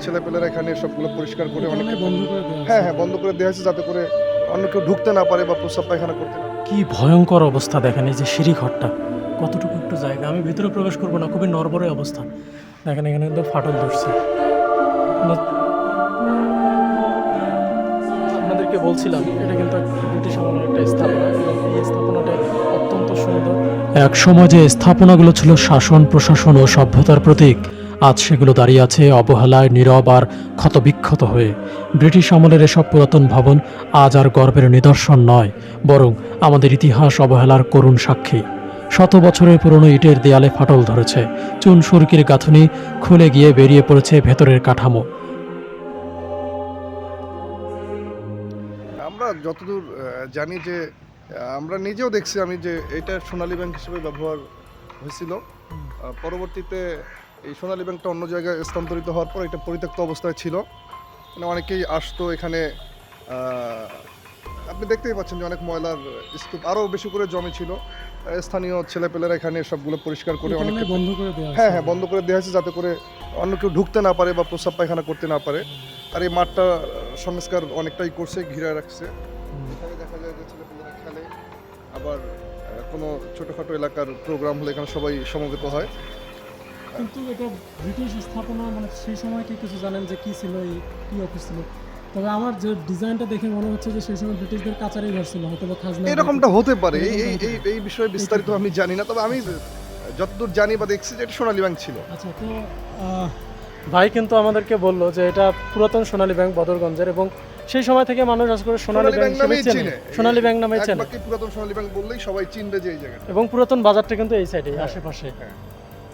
ছেলেপেলেরা এখানে সবগুলো পরিষ্কার করে অনেকে বন্ধ করে দেওয়া হ্যাঁ আছে। হ্যাঁ বন্ধ করে দেওয়া হয়েছে যাতে করে অন্য কেউ ঢুকতে না পারে বা প্রস্রাব পায়খানা করতে না পারে। কি ভয়ঙ্কর অবস্থা দেখেন, এই যে সিঁড়ি ঘরটা কতটুকু একটু জায়গা, আমি ভিতরে প্রবেশ করবো না, খুবই নড়বড়ে অবস্থা। দেখেন এখানে কিন্তু ফাটল ধরছে। মানে আপনাদেরকে বলছিলাম এটা কিন্তু ব্রিটিশ আমলের একটা স্থাপনা, এবং এই স্থাপনাটা অত্যন্ত সুন্দর। এক সময় যে স্থাপনাগুলো ছিল শাসন প্রশাসন ও সভ্যতার প্রতীক, আজ সেগুলো দাঁড়িয়ে আছে অবহেলায়, নীরব আর ক্ষতবিক্ষত হয়ে। ব্রিটিশ আমলের এসব পুরাতন ভবন আজ আর গর্বের নিদর্শন নয়, বরং আমাদের ইতিহাস অবহেলার করুণ সাক্ষী। শত বছরের পুরনো ইটের দেয়ালে ফাটল ধরেছে, চুন সুরকির গাঁথুনি খুলে গিয়ে বেরিয়ে পড়েছে ভেতরের কাঠামো। আমরা যতদূর জানি যে আমরা নিজেও দেখছি আমি যে এটা সোনালী ব্যাংক হিসেবে ব্যবহার হয়েছিল। পরবর্তীতে এই সোনালী ব্যাংকটা অন্য জায়গায় স্থানান্তরিত হওয়ার পর এটা পরিত্যক্ত অবস্থায় ছিল। মানে অনেকেই আসতো এখানে। আপনি দেখতেই পাচ্ছেন যে অনেক ময়লার স্তূপ আরও বেশি করে জমে ছিল। স্থানীয় ছেলেপেলেরা এখানে সবগুলো পরিষ্কার করে অনেকে বন্ধ করে দেওয়া হ্যাঁ হ্যাঁ বন্ধ করে দেওয়া হয়েছে যাতে করে অন্য কেউ ঢুকতে না পারে বা প্রস্রাব পায়খানা করতে না পারে। আর এই মাঠটা সংস্কার অনেকটাই করছে, ঘিরে রাখছে। এখানে দেখা যায় যে ছেলেপেলেরা খেলে, আবার কোনো ছোটোখাটো এলাকার প্রোগ্রাম হলে এখানে সবাই সমবেত হয়। কিন্তু এটা ব্রিটিশ স্থাপনা, মানে সেই সময় কি কিছু জানেন যে কি ছিল, এই কি অফিস ছিল? তবে আমার যে ডিজাইনটা দেখে মনে হচ্ছে যে সেই সময় ব্রিটিশদের কাচারি ঘর ছিল, হয়তো বা খাজনা। এরকমটা হতে পারে, এই এই এই এই বিষয়ে বিস্তারিত আমি জানি না, তবে আমি যতদূর জানি বা দেখছি যে এটা সোনালী ব্যাংক ছিল। আচ্ছা, তো ভাই কিন্তু আমাদেরকে বললো যে এটা পুরাতন সোনালী ব্যাংক বদরগঞ্জের, এবং সেই সময় থেকে মানুষ আজ করে সোনালী ব্যাংক নামেই হিসেবে চেনে, সোনালী ব্যাংক নামে চেনে। বাকি পুরাতন সোনালী ব্যাংক বললেই সবাই চিনবে যে এই জায়গাটা। এবং পুরাতন বাজারটা কিন্তু এই সাইডে আশেপাশে। হ্যাঁ।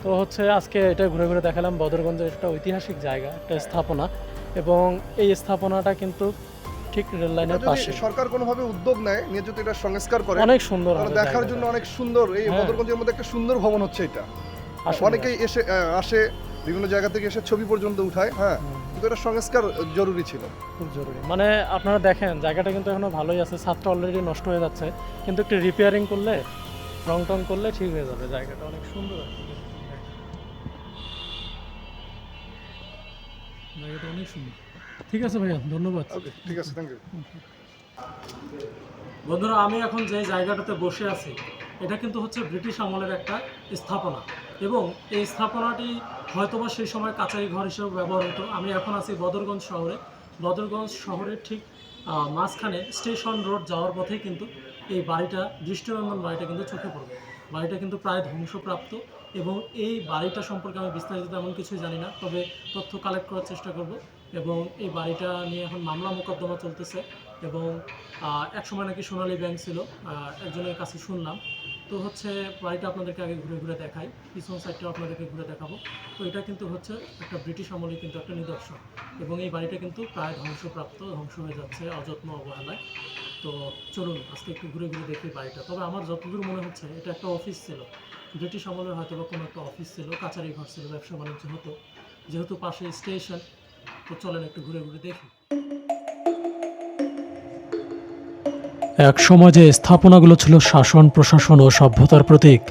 তো হচ্ছে আজকে এটা ঘুরে ঘুরে দেখালাম বদরগঞ্জের একটা ঐতিহাসিক জায়গা, একটা স্থাপনা, এবং এই স্থাপনাটা কিন্তু ঠিক রেল লাইনের যদি পাশে। সরকার কোনোভাবে উদ্যোগ নেয় নিয়ে যদি এটা সংস্কার করে অনেক সুন্দর তাহলে হবে দেখার জায়গাটা। জন্য অনেক সুন্দর। এই হ্যাঁ। বদরগঞ্জের মধ্যে একটা সুন্দর ভবন হচ্ছে এটা। আসলে অনেকেই এসে আসে বিভিন্ন জায়গা থেকে এসে ছবি পর্যন্ত উঠায়। হ্যাঁ, কিন্তু এটা সংস্কার জরুরি ছিল, খুব জরুরি। মানে আপনারা দেখেন জায়গাটা কিন্তু এখনো ভালোই আছে, ছাদটা অলরেডি নষ্ট হয়ে যাচ্ছে, কিন্তু একটু রিপেয়ারিং করলে, রং টং করলে ঠিক হয়ে যাবে। জায়গাটা অনেক সুন্দর আর কি। জায়গাটা অনেক সুন্দর। ঠিক আছে ভাইয়া, ধন্যবাদ। ওকে ঠিক আছে, থ্যাংক ইউ। বন্ধুরা, আমি এখন যে জায়গাটাতে বসে আছি এটা কিন্তু হচ্ছে ব্রিটিশ আমলের একটা স্থাপনা, এবং এই স্থাপনাটি হয়তোবা সেই সময় কাচারি ঘর হিসেবে ব্যবহার হতো। আমি এখন আছি বদরগঞ্জ শহরে। বদরগঞ্জ শহরের ঠিক মাঝখানে স্টেশন রোড যাওয়ার পথেই কিন্তু এই বাড়িটা, দৃষ্টিনন্দন বাড়িটা কিন্তু চোখে পড়বে। বাড়িটা কিন্তু প্রায় ধ্বংসপ্রাপ্ত, এবং এই বাড়িটা সম্পর্কে আমি বিস্তারিত তেমন কিছুই জানি না, তবে তথ্য কালেক্ট করার চেষ্টা করব। এবং এই বাড়িটা নিয়ে এখন মামলা মোকদ্দমা চলতেছে, এবং একসময় নাকি সোনালী ব্যাংক ছিল, একজনের কাছে শুনলাম। তো হচ্ছে বাড়িটা আপনাদেরকে আগে ঘুরে ঘুরে দেখাই, পিছন সাইডটাও আপনাদেরকে ঘুরে দেখাবো। তো এটা কিন্তু হচ্ছে একটা ব্রিটিশ আমলের কিন্তু একটা নিদর্শন, এবং এই বাড়িটা কিন্তু প্রায় ধ্বংসপ্রাপ্ত, ধ্বংস হয়ে যাচ্ছে অযত্ন অবহেলায়। তো চলুন আজকে একটু ঘুরে ঘুরে দেখি বাড়িটা। তবে আমার যতদূর মনে হচ্ছে এটা একটা অফিস ছিল, ব্রিটিশ আমলের হয়তো বা কোনো একটা অফিস ছিল, কাচারি ঘর ছিল, ব্যবসা বাণিজ্য হতো, যেহেতু পাশে স্টেশন। তো চলেন একটু ঘুরে ঘুরে দেখি। এক সময় যে স্থাপনাগুলো ছিল শাসন প্রশাসন ও সভ্যতার প্রতীক,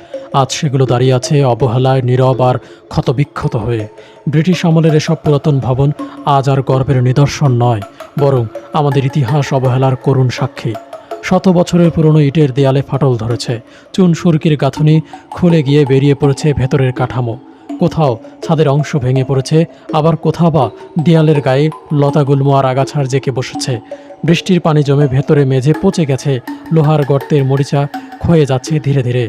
আজ সেগুলো দাঁড়িয়ে আছে অবহেলায়, নীরব আর ক্ষতবিক্ষত হয়ে। ব্রিটিশ আমলের এসব পুরাতন ভবন আজ আর গর্বের নিদর্শন নয়, বরং আমাদের ইতিহাস অবহেলার করুণ সাক্ষী। শত বছরের পুরনো ইটের দেয়ালে ফাটল ধরেছে, চুন সুরকির গাঁথুনি খুলে গিয়ে বেরিয়ে পড়েছে ভেতরের কাঠামো। কোথাও ছাদের অংশ ভেঙে পড়েছে, আবার কোথাও বা দেয়ালের গায়ে লতাগুল্ম আর আগাছার জেঁকে বসেছে। বৃষ্টির পানি জমে ভেতরে মেঝে পচে গেছে, লোহার গর্তের মরিচা ক্ষয়ে যাচ্ছে ধীরে ধীরে।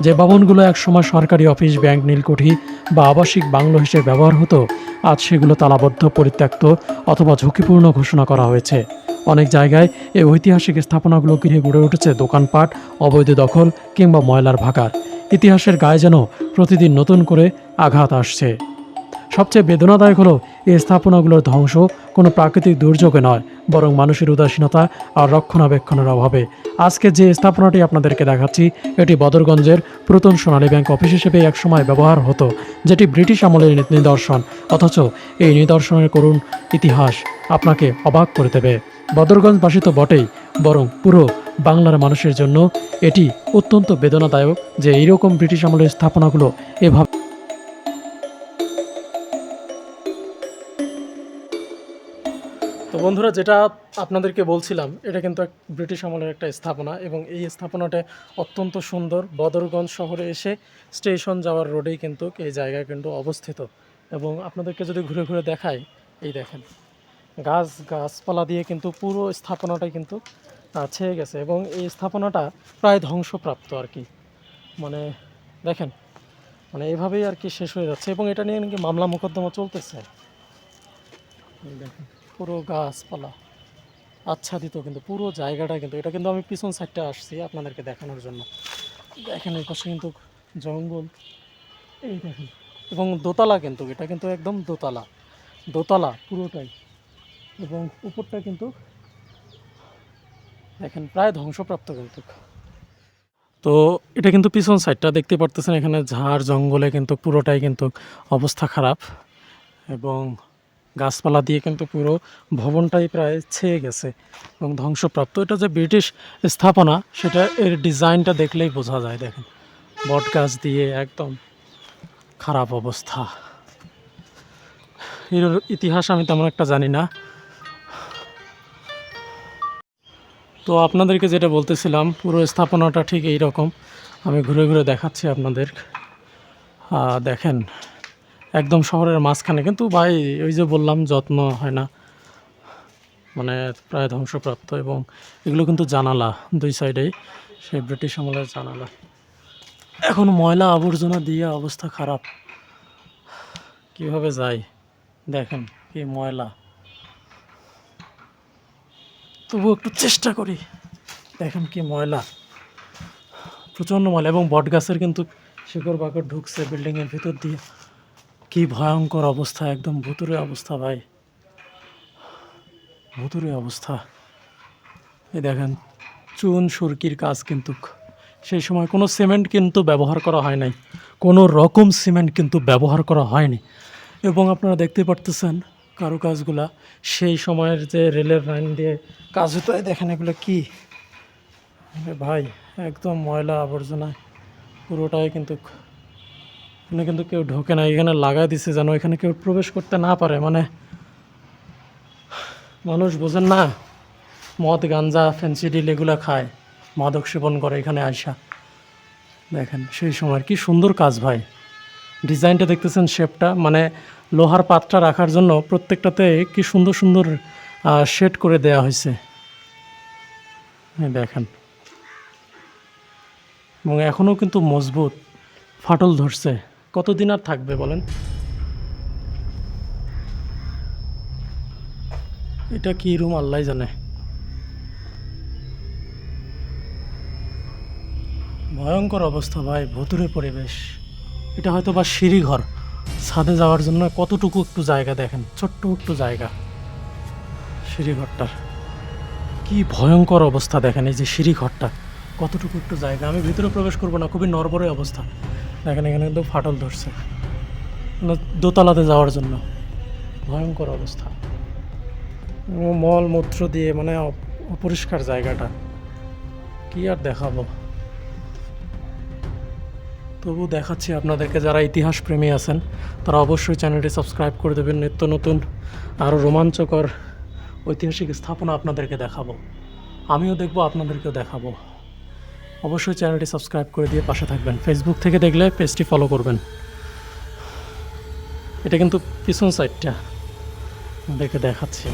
যে ভবনগুলো একসময় সরকারি অফিস, ব্যাংক, নীলকুঠি বা আবাসিক বাংলো হিসেবে ব্যবহার হতো, আজ সেগুলো তালাবদ্ধ, পরিত্যক্ত অথবা ঝুঁকিপূর্ণ ঘোষণা করা হয়েছে। অনেক জায়গায় এই ঐতিহাসিক স্থাপনাগুলো ঘিরে গড়ে উঠেছে দোকানপাট, অবৈধ দখল কিংবা ময়লার ভাগাড়। ইতিহাসের গায়ে যেন প্রতিদিন নতুন করে আঘাত আসছে। সবচেয়ে বেদনাদায়ক হলো এই স্থাপনাগুলোর ধ্বংস কোনো প্রাকৃতিক দুর্যোগে নয়, বরং মানুষের উদাসীনতা আর রক্ষণাবেক্ষণের অভাবে। আজকে যে স্থাপনাটি আপনাদেরকে দেখাচ্ছি এটি বদরগঞ্জের পুরাতন সোনালী ব্যাংক অফিস হিসেবে একসময় ব্যবহার হতো, যেটি ব্রিটিশ আমলের নিদর্শন। অথচ এই নিদর্শনের করুণ ইতিহাস আপনাকে অবাক করে দেবে। বদরগঞ্জবাসী তো বটেই, বরং পুরো বাংলার মানুষের জন্য এটি অত্যন্ত বেদনাদায়ক যে এইরকম ব্রিটিশ আমলের স্থাপনাগুলো এভাবে তো বন্ধুরা, যেটা আপনাদেরকে বলছিলাম, এটা কিন্তু এক ব্রিটিশ আমলের একটা স্থাপনা, এবং এই স্থাপনাটা অত্যন্ত সুন্দর। বদরগঞ্জ শহরে এসে স্টেশন যাওয়ার রোডেই কিন্তু এই জায়গায় কিন্তু অবস্থিত। এবং আপনাদেরকে যদি ঘুরে ঘুরে দেখাই, এই দেখেন গাছপালা দিয়ে কিন্তু পুরো স্থাপনাটাই কিন্তু ছেয়ে গেছে, এবং এই স্থাপনাটা প্রায় ধ্বংসপ্রাপ্ত আর কি। মানে দেখেন, মানে এভাবেই আর কি শেষ হয়ে যাচ্ছে, এবং এটা নিয়ে নাকি মামলা মোকদ্দমা চলতেছে। এই দেখেন পুরো গাছপালা আচ্ছাদিত, কিন্তু পুরো জায়গাটা কিন্তু, এটা কিন্তু আমি পিছন সাইডটা আসছি আপনাদেরকে দেখানোর জন্য। দেখেন এই পাশে কিন্তু জঙ্গল, এই দেখেন, এবং দোতলা কিন্তু, এটা কিন্তু একদম দোতলা পুরোটাই, এবং উপরটা কিন্তু দেখেন প্রায় ধ্বংসপ্রাপ্ত কিন্তু। তো এটা কিন্তু পিছন সাইডটা দেখতে পারতেছেন, এখানে ঝাড় জঙ্গলে কিন্তু পুরোটাই কিন্তু অবস্থা খারাপ, এবং গাছপালা দিয়ে কিন্তু পুরো ভবনটাই প্রায় ছেয়ে গেছে এবং ধ্বংসপ্রাপ্ত। এটা যে ব্রিটিশ স্থাপনা, সেটা এর ডিজাইনটা দেখলেই বোঝা যায়। দেখেন বট গাছ দিয়ে একদম খারাপ অবস্থা। এর ইতিহাস আমি তেমন একটা জানি না। তো আপনাদেরকে যেটা বলতেছিলাম, পুরো স্থাপনাটা ঠিক এই রকম। আমি ঘুরে ঘুরে দেখাচ্ছি আপনাদের। দেখেন একদম শহরের মাঝখানে, কিন্তু ভাই ওই যে বললাম যত্ন হয় না, মানে প্রায় ধ্বংসপ্রাপ্ত। এবং এগুলো কিন্তু জানালা, দুই সাইডেই সেই ব্রিটিশ আমলের জানালা। এখন ময়লা আবর্জনা দিয়ে অবস্থা খারাপ, কিভাবে যায় দেখেন, কি ময়লা। তবু একটু চেষ্টা করি। দেখেন কি ময়লা, প্রচণ্ড ময়লা, এবং বট গাছের কিন্তু শিকড় বাকড় ঢুকছে বিল্ডিংয়ের ভিতর দিয়ে। কি ভয়ঙ্কর অবস্থা, একদম ভুতুরে অবস্থা ভাই, ভুতুরে অবস্থা। এই দেখেন চুন সুরকির কাজ, কিন্তু সেই সময় কোনো সিমেন্ট কিন্তু ব্যবহার করা হয় নাই, কোনো রকম সিমেন্ট কিন্তু ব্যবহার করা হয়নি। এবং আপনারা দেখতে পারতেছেন কারুকাজগুলা সেই সময়ের যে রেলের লাইন দিয়ে কাজ হতো। দেখেন এগুলো কি ভাই, একদম ময়লা আবর্জনা পুরোটাই কিন্তু। এখানে কিন্তু কেউ ঢোকে না, এখানে লাগাই দিছে যেন এখানে কেউ প্রবেশ করতে না পারে। মানে মানুষ বোঝেন না, মদ গাঞ্জা ফেন্সিডিল এগুলো খায়, মাদক সেবন করে এখানে আইসা। দেখেন সেই সময় কি সুন্দর কাজ ভাই, ডিজাইনটা দেখতেছেন, শেপটা, মানে লোহার পাতটা রাখার জন্য প্রত্যেকটাতে কি সুন্দর সুন্দর শেড করে দেয়া হয়েছে। দেখেন, এবং এখনও কিন্তু মজবুত, ফাটল ধরছে, কতদিন আর থাকবে বলেন। এটা কি রুম আল্লাহ জানে। ভয়ঙ্কর অবস্থা ভাই, ভুতুরে পরিবেশ। এটা হয়তো বা সিঁড়িঘর, ছাদে যাওয়ার জন্য কতটুকু একটু জায়গা দেখেন, ছোট্ট একটু জায়গা সিঁড়িঘরটার। কি ভয়ঙ্কর অবস্থা দেখেন, এই যে সিঁড়িঘরটা কতটুকু একটু জায়গা। আমি ভিতরে প্রবেশ করবো না, খুবই নড়বড়ে অবস্থা। দেখেন এখানে কিন্তু ফাটল ধরছে, মানে দোতলাতে যাওয়ার জন্য ভয়ঙ্কর অবস্থা। মল মূত্র দিয়ে মানে অপরিষ্কার জায়গাটা, কি আর দেখাবো। তবু দেখাচ্ছি আপনাদেরকে। যারা ইতিহাস প্রেমী আছেন তারা অবশ্যই চ্যানেলটি সাবস্ক্রাইব করে দেবেন। নিত্য নতুন আরও রোমাঞ্চকর ঐতিহাসিক স্থাপনা আপনাদেরকে দেখাবো, আমিও দেখবো, আপনাদেরকেও দেখাবো। অবশ্যই চ্যানেলটি সাবস্ক্রাইব করে দিয়ে পাশে থাকবেন। ফেসবুক থেকে দেখলে পেজটি ফলো করবেন। এটা কিন্তু পিছন সাইডটা দেখে দেখাচ্ছি।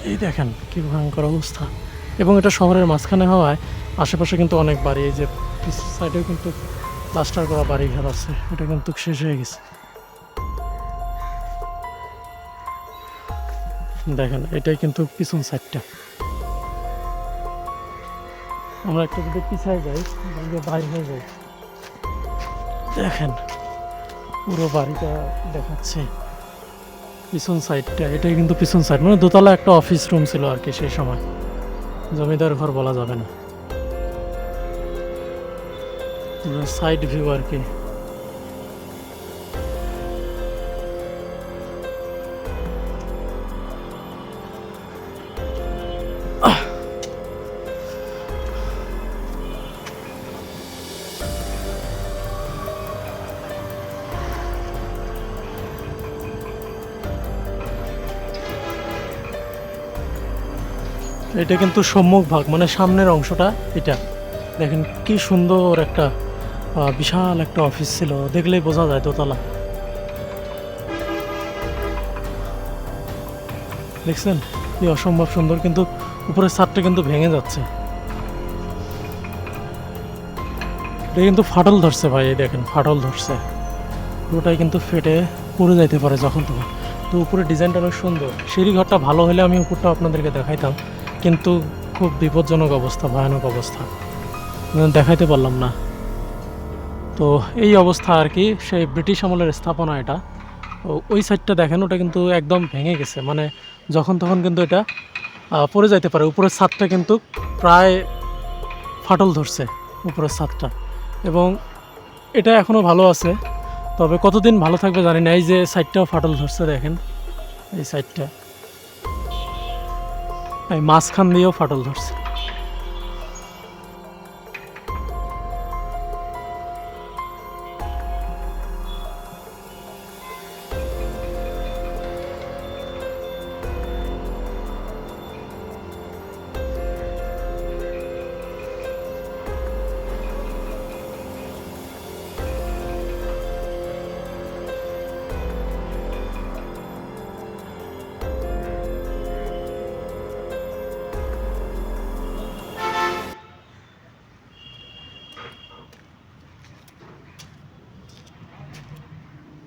এই দেখেন কি ভয়ঙ্কর অবস্থা, এবং এটা শহরের মাঝখানে হওয়ায় আশেপাশে কিন্তু অনেক বাড়ি, এই যে সাইডেও কিন্তু প্লাস্টার করা বাড়ি ঘর আছে, এটা কিন্তু শেষ হয়ে গেছে। দেখেন এটাই কিন্তু পিছন সাইডটা। আমরা একটু যদি পিছায় যাই, বাইরে হয়ে যাই, দেখেন পুরো বাড়িটা দেখাচ্ছে পিছন সাইডটা। এটাই কিন্তু পিছন সাইড, মানে দোতলা একটা অফিস রুম ছিল আর কি সেই সময়, জমিদার ঘর বলা যাবে না, সাইড ভিউ আর কি। এটা কিন্তু সম্মুখ ভাগ, মানে সামনের অংশটা এটা। দেখেন কি সুন্দর একটা বিশাল একটা অফিস ছিল, দেখলেই বোঝা যায় দোতলা। দেখছেন কি অসম্ভব সুন্দর, কিন্তু উপরের ছাদটা কিন্তু ভেঙে যাচ্ছে। এটা কিন্তু ফাটল ধরছে ভাই, এই দেখেন ফাটল ধরছে, পুরোটাই কিন্তু ফেটে পড়ে যাইতে পারে যখন তখন। তো উপরে ডিজাইনটা অনেক সুন্দর। সিঁড়িঘরটা ভালো হলে আমি উপরটা আপনাদেরকে দেখাইতাম, কিন্তু খুব বিপজ্জনক অবস্থা, ভয়ানক অবস্থা, দেখাইতে পারলাম না। তো এই অবস্থা আর কি, সেই ব্রিটিশ আমলের স্থাপনা এটা। ওই সাইডটা দেখেন, ওটা কিন্তু একদম ভেঙে গেছে, মানে যখন তখন কিন্তু এটা পড়ে যাইতে পারে। উপরের ছাদটা কিন্তু প্রায় ফাটল ধরছে, উপরের ছাদটা, এবং এটা এখনও ভালো আছে, তবে কতদিন ভালো থাকবে জানি না। এই যে সাইডটাও ফাটল ধরছে দেখেন, এই সাইডটা, এই মাঝখান দিয়েও ফাটল ধরছে।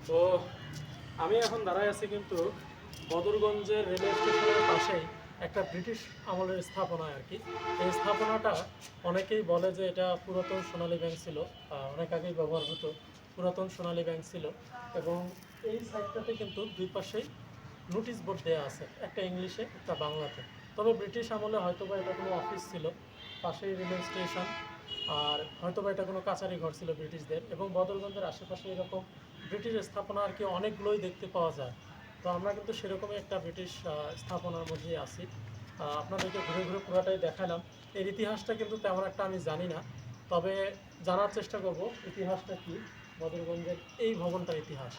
তো আমি এখন দাঁড়ায় আছি কিন্তু বদরগঞ্জের রেলওয়ে স্টেশনের পাশেই একটা ব্রিটিশ আমলের স্থাপনা আর কি। এই স্থাপনাটা অনেকেই বলে যে এটা পুরাতন সোনালী ব্যাংক ছিল, অনেক আগেই ব্যবহার হতো, পুরাতন সোনালী ব্যাংক ছিল। এবং এই সাইডটাতে কিন্তু দুই পাশেই নোটিশ বোর্ড দেওয়া আছে, একটা ইংলিশে একটা বাংলাতে। তবে ব্রিটিশ আমলে হয়তোবা এটা কোনো অফিস ছিল, পাশেই রেলওয়ে স্টেশন, আর হয়তোবা এটা কোনো কাছারি ঘর ছিল ব্রিটিশদের। এবং বদরগঞ্জের আশেপাশে এরকম ব্রিটিশ স্থাপনা আর কি অনেকগুলোই দেখতে পাওয়া যায়। তো আমরা কিন্তু সেরকমই একটা ব্রিটিশ স্থাপনার মধ্যেই আছি। আপনাদেরকে ঘুরে ঘুরে পুরোটাই দেখালাম। এর ইতিহাসটা কিন্তু তেমন একটা আমি জানি না, তবে জানার চেষ্টা করব ইতিহাসটা কি, বদরগঞ্জের এই ভবনটার ইতিহাস।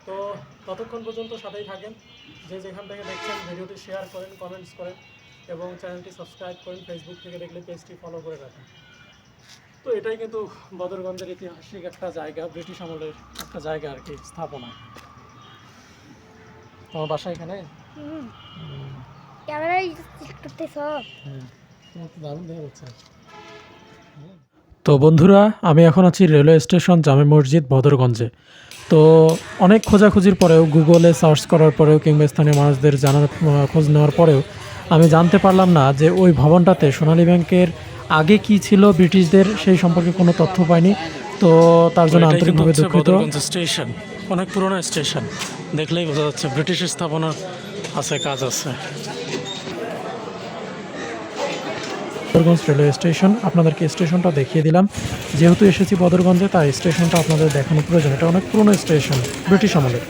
তো ততক্ষণ পর্যন্ত সাথেই থাকেন, যে যেখান থেকে দেখছেন ভিডিওটি শেয়ার করেন, কমেন্টস করেন এবং চ্যানেলটি সাবস্ক্রাইব করেন। ফেসবুক থেকে দেখলে পেজটি ফলো করে রাখেন। তো এটাই কিন্তু বদরগঞ্জের ঐতিহাসিক একটা জায়গা, ব্রিটিশ আমলের একটা জায়গা আর কি, স্থাপনা। তোমার বাসা এখানে? ক্যামেরায় করতেছ? তোমার তো দারুণ দেখা যাচ্ছে। তো বন্ধুরা, আমি এখন আছি রেলওয়ে স্টেশন জামে মসজিদ বদরগঞ্জে। তো অনেক খোঁজাখুঁজির পরেও, গুগলে সার্চ করার পরেও কিংবা স্থানীয় মানুষদের জানার খোঁজ নেওয়ার পরেও আমি জানতে পারলাম না যে ওই ভবনটাতে সোনালী ব্যাংকের আগে কি ছিল ব্রিটিশদের, সেই সম্পর্কে কোনো তথ্য পাইনি। তো তার জন্য আন্তরিকভাবে দুঃখিত। স্টেশন অনেক পুরনো স্টেশন, দেখলেই বোঝা যাচ্ছে ব্রিটিশ স্থাপনা আছে, কাজ আছে। বদরগঞ্জ রেলওয়ে স্টেশন, আপনাদেরকে স্টেশনটা দেখিয়ে দিলাম। যেহেতু এসেছি বদরগঞ্জে, তাই স্টেশনটা আপনাদের দেখানো প্রয়োজন। এটা অনেক পুরনো স্টেশন, ব্রিটিশ আমলের।